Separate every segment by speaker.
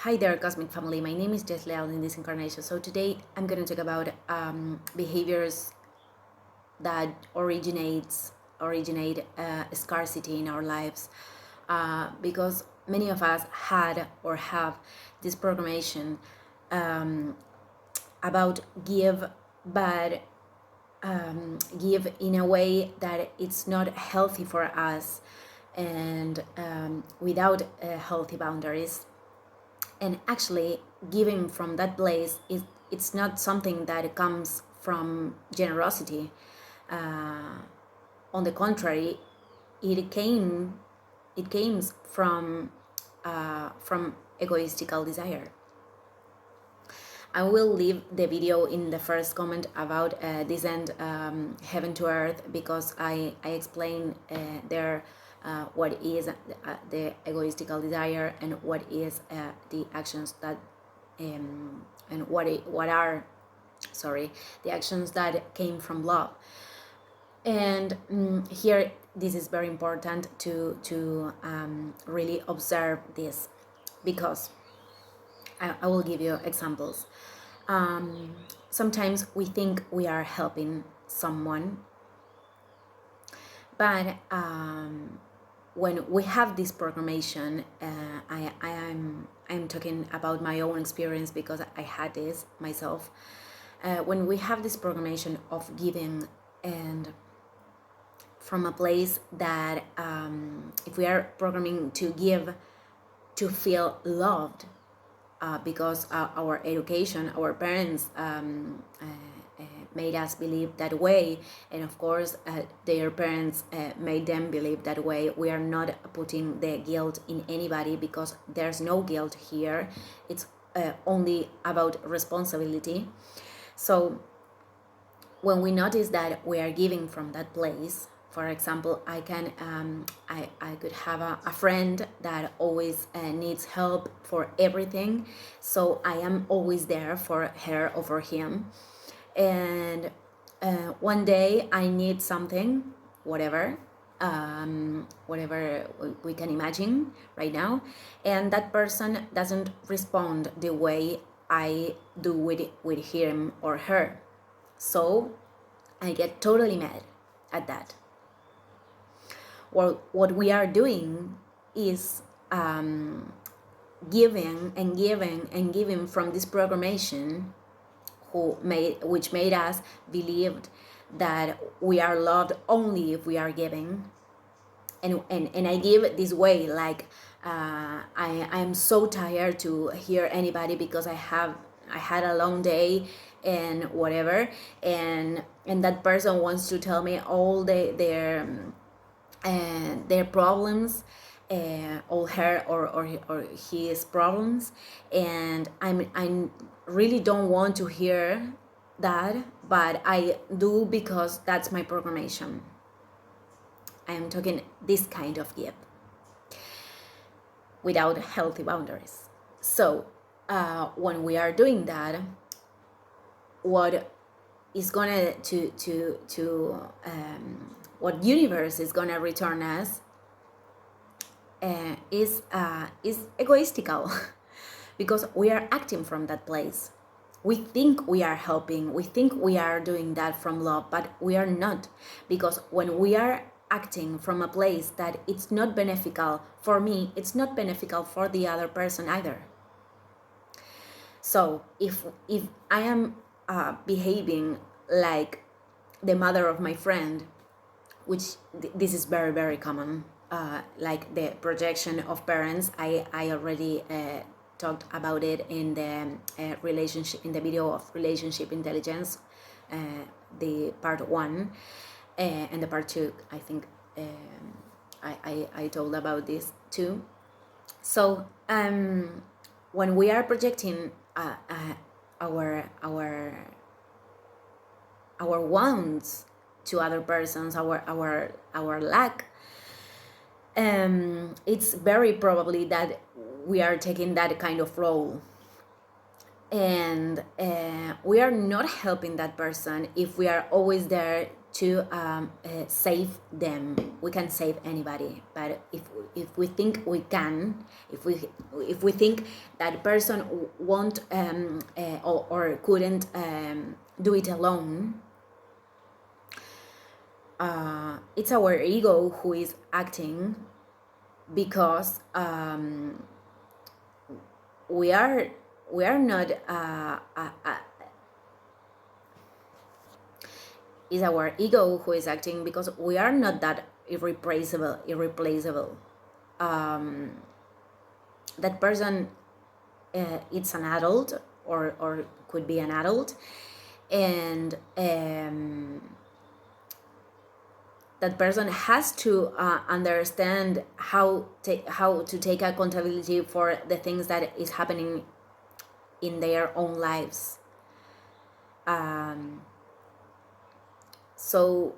Speaker 1: Hi there, Cosmic Family. My name is Jess Leal in this incarnation. So today I'm going to talk about behaviors that originate scarcity in our lives, because many of us had or have this programmation about give, but give in a way that it's not healthy for us, and without healthy boundaries. And actually giving from that place it's not something that comes from generosity. On the contrary, it came it comes from egoistical desire. I will leave the video in the first comment about descent heaven to earth, because I explain there what is the egoistical desire, and what is the actions that and what are the actions that came from love. And here this is very important to really observe this, because I will give you examples. Sometimes we think we are helping someone, but when we have this programmation, I'm talking about my own experience because I had this myself. When we have this programmation of giving, and from a place that if we are programming to give to feel loved, because our education, our parents made us believe that way, and of course their parents made them believe that way. We are not putting the guilt in anybody, because there's no guilt here. It's only about responsibility. So when we notice that we are giving from that place, for example, I could have a friend that always needs help for everything, so I am always there for her or for him. And one day I need something, whatever we can imagine right now, and that person doesn't respond the way I do with him or her. So I get totally mad at that. Well, what we are doing is giving and giving and giving from this programmation, which made us believe that we are loved only if we are giving. And I give this way, like I'm so tired to hear anybody because I had a long day and whatever, and that person wants to tell me all their problems, all her or his problems, and I really don't want to hear that, but I do because that's my programmation. I am talking this kind of gift without healthy boundaries. So when we are doing that, what is gonna what universe is gonna return us is egoistical, because we are acting from that place. We think we are helping, we think we are doing that from love, but we are not, because when we are acting from a place that it's not beneficial for me, it's not beneficial for the other person either. So if I am behaving like the mother of my friend, which this is very, very common, like the projection of parents, I already talked about it in the relationship, in the video of relationship intelligence, the part 1, and the part 2, I think I told about this too. So when we are projecting our wants to other persons, our lack, it's very probably that we are taking that kind of role, and we are not helping that person if we are always there to save them. We can save anybody, but if we think we can, if we think that person won't or couldn't do it alone, it's our ego who is acting, because we are not is our ego who is acting, because we are not that irreplaceable. That person, it's an adult, or could be an adult, and that person has to understand how to take accountability for the things that is happening in their own lives. So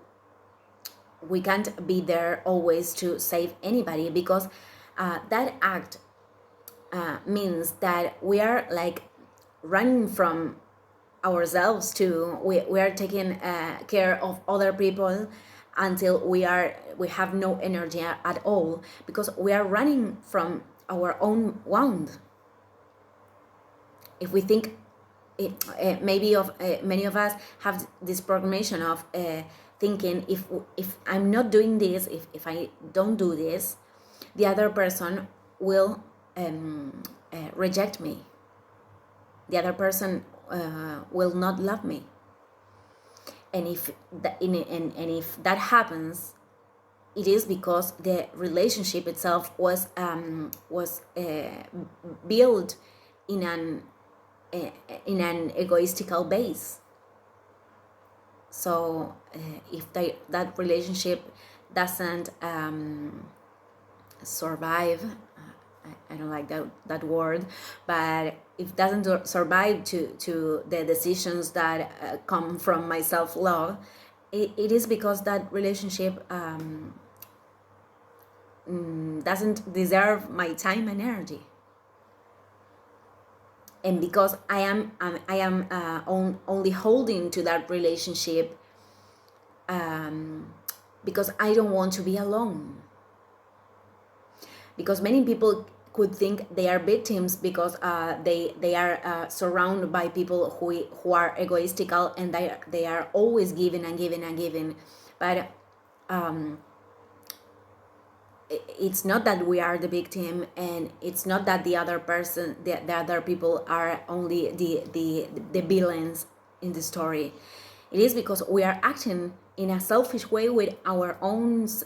Speaker 1: we can't be there always to save anybody, because that act means that we are like running from ourselves to we are taking care of other people until we have no energy at all, because we are running from our own wound. If we think maybe many of us have this programmation of thinking, if I'm not doing this, if I don't do this, the other person will reject me. The other person will not love me. And if that happens, it is because the relationship itself was built in an egoistical base. So if that relationship doesn't survive, I don't like that word, but if it doesn't survive to the decisions that come from my self-love, it is because that relationship doesn't deserve my time and energy. And because I am only holding to that relationship because I don't want to be alone. Because many people could think they are victims because they are surrounded by people who are egoistical, and they are always giving and giving and giving. But it's not that we are the victim, and it's not that the other person, the other people are only the villains in the story. It is because we are acting in a selfish way with ourselves,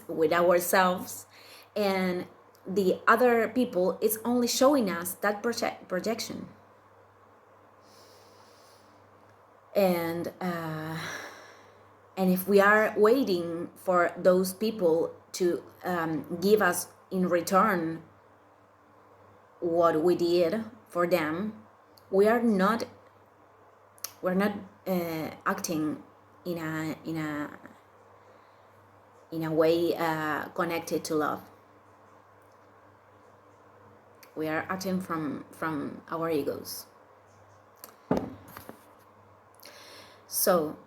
Speaker 1: and the other people is only showing us that projection. And if we are waiting for those people to give us in return what we did for them, we're not acting in a way connected to love. We are acting from our egos. So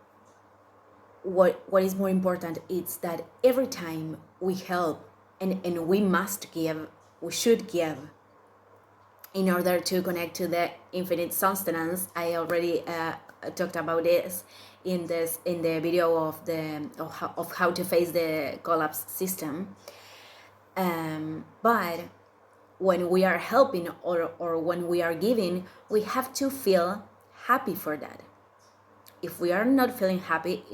Speaker 1: what is more important is that every time we help, and we must give, we should give, in order to connect to the infinite sustenance. I already talked about this in the video of how to face the collapse system. But when we are helping or when we are giving, we have to feel happy for that. If we are not feeling happy,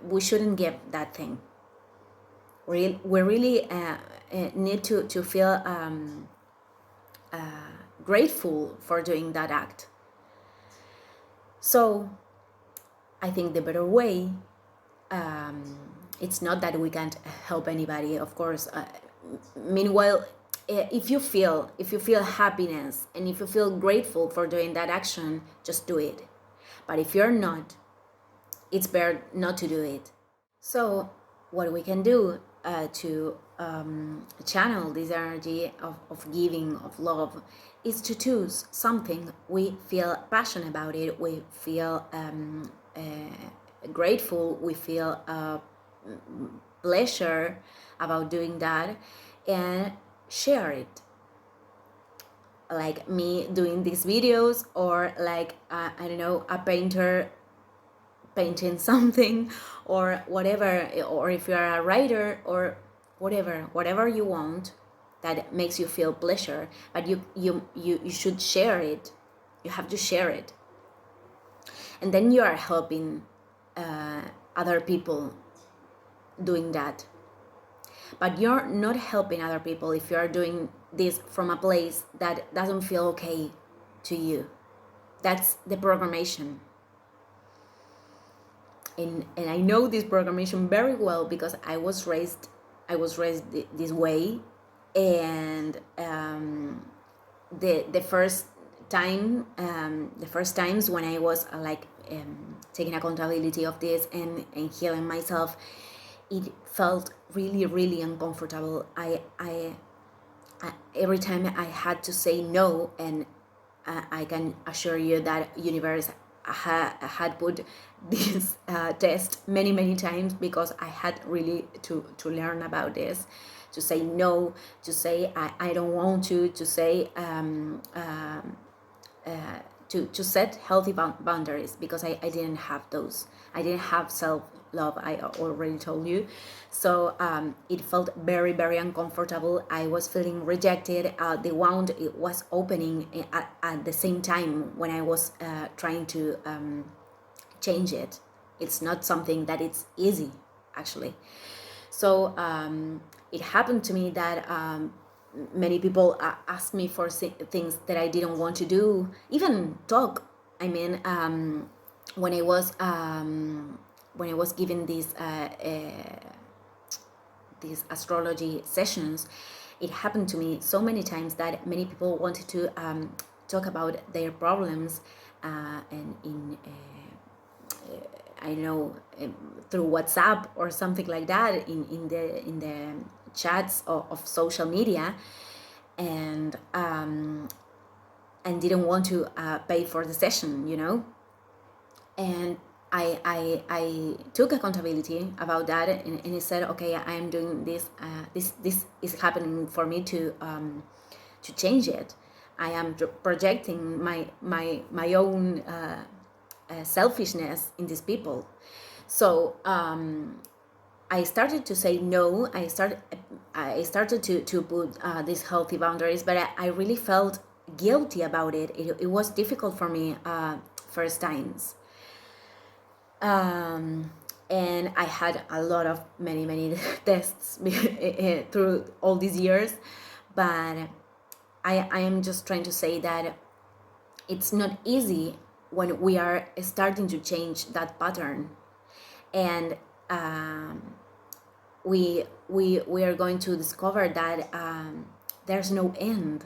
Speaker 1: we shouldn't give that thing. We really need to feel grateful for doing that act. So I think the better way, it's not that we can't help anybody, of course. Meanwhile, if you feel happiness and if you feel grateful for doing that action, just do it. But if you're not, it's better not to do it. So what we can do to channel this energy of giving, of love, is to choose something we feel passionate about it, we feel grateful, we feel pleasure about doing that, and share it, like me doing these videos, or like I don't know, a painter painting something, or whatever, or if you're a writer, or whatever you want that makes you feel pleasure, but you should share it. You have to share it, and then you are helping other people doing that. But you're not helping other people if you are doing this from a place that doesn't feel okay to you. That's the programmation. And I know this programmation very well because I was raised this way. And the first times when I was taking accountability of this and healing myself, it felt really, really uncomfortable. I every time I had to say no, and I can assure you that universe had put this test many times, because I had really to learn about this, to say no, to say I don't want to say to set healthy boundaries, because I didn't have those. I didn't have self-love, I already told you. So it felt very, very uncomfortable. I was feeling rejected. The wound, it was opening at the same time when I was trying to change it. It's not something that it's easy, actually. So it happened to me that many people asked me for things that I didn't want to do, even talk. I mean, when I was given these astrology sessions, it happened to me so many times that many people wanted to talk about their problems, and in I know, through WhatsApp or something like that, in the chats of social media, and didn't want to pay for the session, and I took accountability about that, and I said, okay, I am doing this. This is happening for me to change it. I am projecting my own selfishness in these people. So I started to say no. I started to put these healthy boundaries, but I really felt guilty about it. It was difficult for me first times. And I had a lot of many tests through all these years, but I am just trying to say that it's not easy when we are starting to change that pattern, and we are going to discover that there's no end.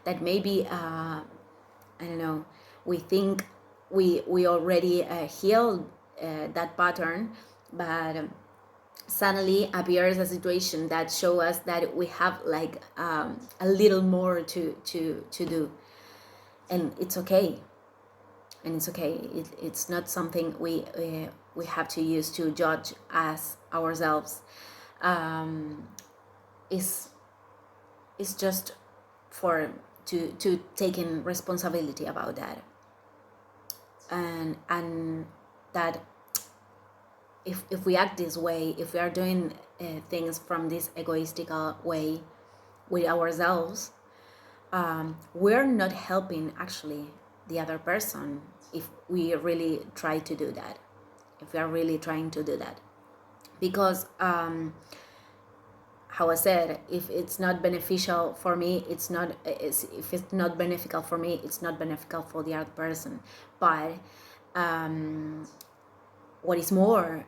Speaker 1: That maybe I don't know, we think we already healed that pattern, but suddenly appears a situation that shows us that we have like a little more to do, and it's okay. It's not something we have to use to judge us ourselves. It's just for to taking responsibility about that, and that if we act this way, if we are doing things from this egoistical way with ourselves, we're not helping actually the other person. If we really try to do that, if we are really trying to do that, because how I said, if it's not beneficial for me, if it's not beneficial for me, it's not beneficial for the other person. But what is more,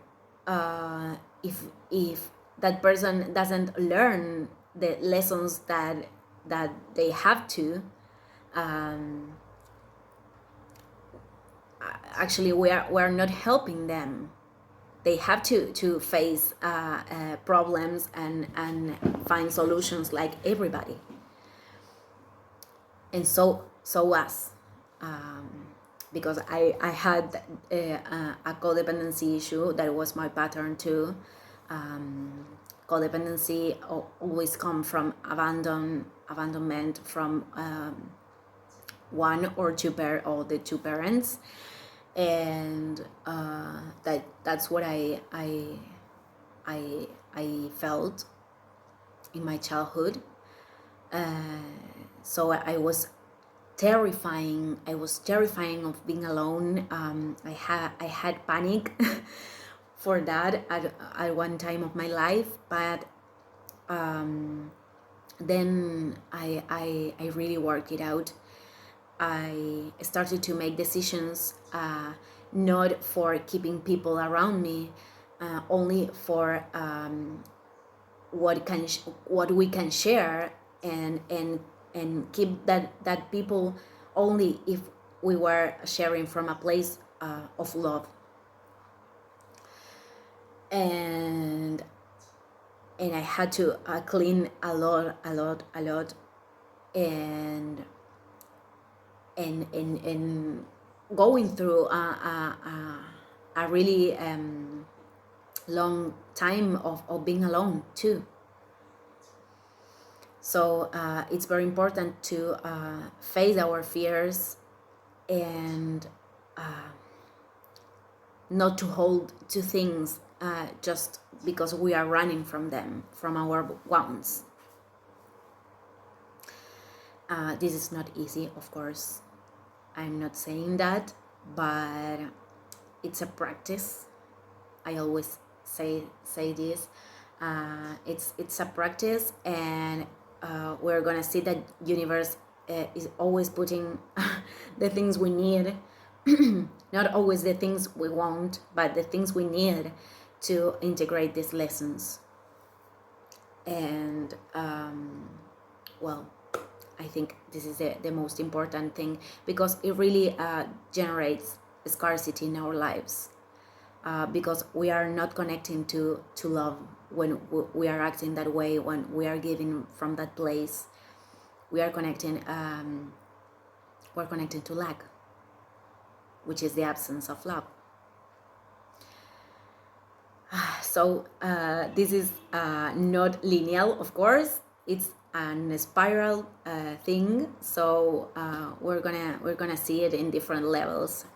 Speaker 1: if that person doesn't learn the lessons that they have to, actually we're not helping them. They have to face problems and find solutions like everybody. And so us. because I had a codependency issue that was my pattern too. Codependency always come from abandonment from one or the two parents, and that's what I felt in my childhood. So I was terrifying of being alone. I had panic for that at one time of my life, but then I really worked it out. I started to make decisions, not for keeping people around me, only for what we can share, and keep that people only if we were sharing from a place of love. And I had to clean a lot, and going through a really long time of being alone too. So it's very important to face our fears, and not to hold to things just because we are running from them, from our wounds. This is not easy, of course. I'm not saying that, but it's a practice. I always say this. It's a practice, and we're gonna see that universe is always putting the things we need, not always the things we want, but the things we need to integrate these lessons. And well, I think this is the most important thing, because it really generates scarcity in our lives, because we are not connecting to love when we are acting that way, when we are giving from that place. We are connecting to lack, which is the absence of love. So this is not linear, of course. It's a spiral thing. So we're gonna see it in different levels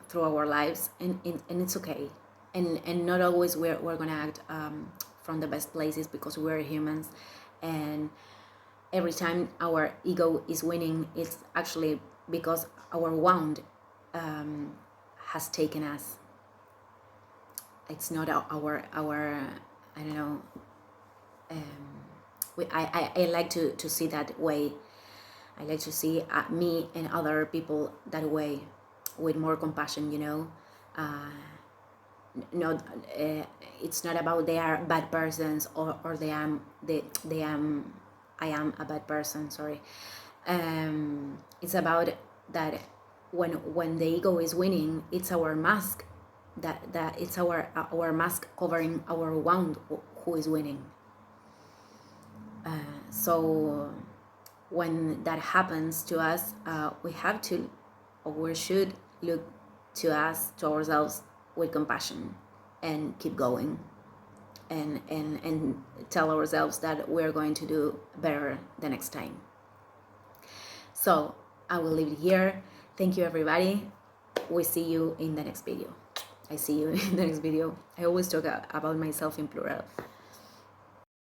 Speaker 1: through our lives, and it's okay. And not always we're gonna act from the best places, because we're humans, and every time our ego is winning, it's actually because our wound has taken us. It's not our I don't know. I like to see that way. I like to see me and other people that way, with more compassion. Not it's not about they are bad persons, or I am a bad person. Sorry. It's about that when the ego is winning, it's our mask, that it's our mask covering our wound, who is winning. So when that happens to us, we have to, or we should look to ourselves with compassion, and keep going, and tell ourselves that we're going to do better the next time. So I will leave it here. Thank you, everybody. We see you in the next video. I see you in the next video. I always talk about myself in plural.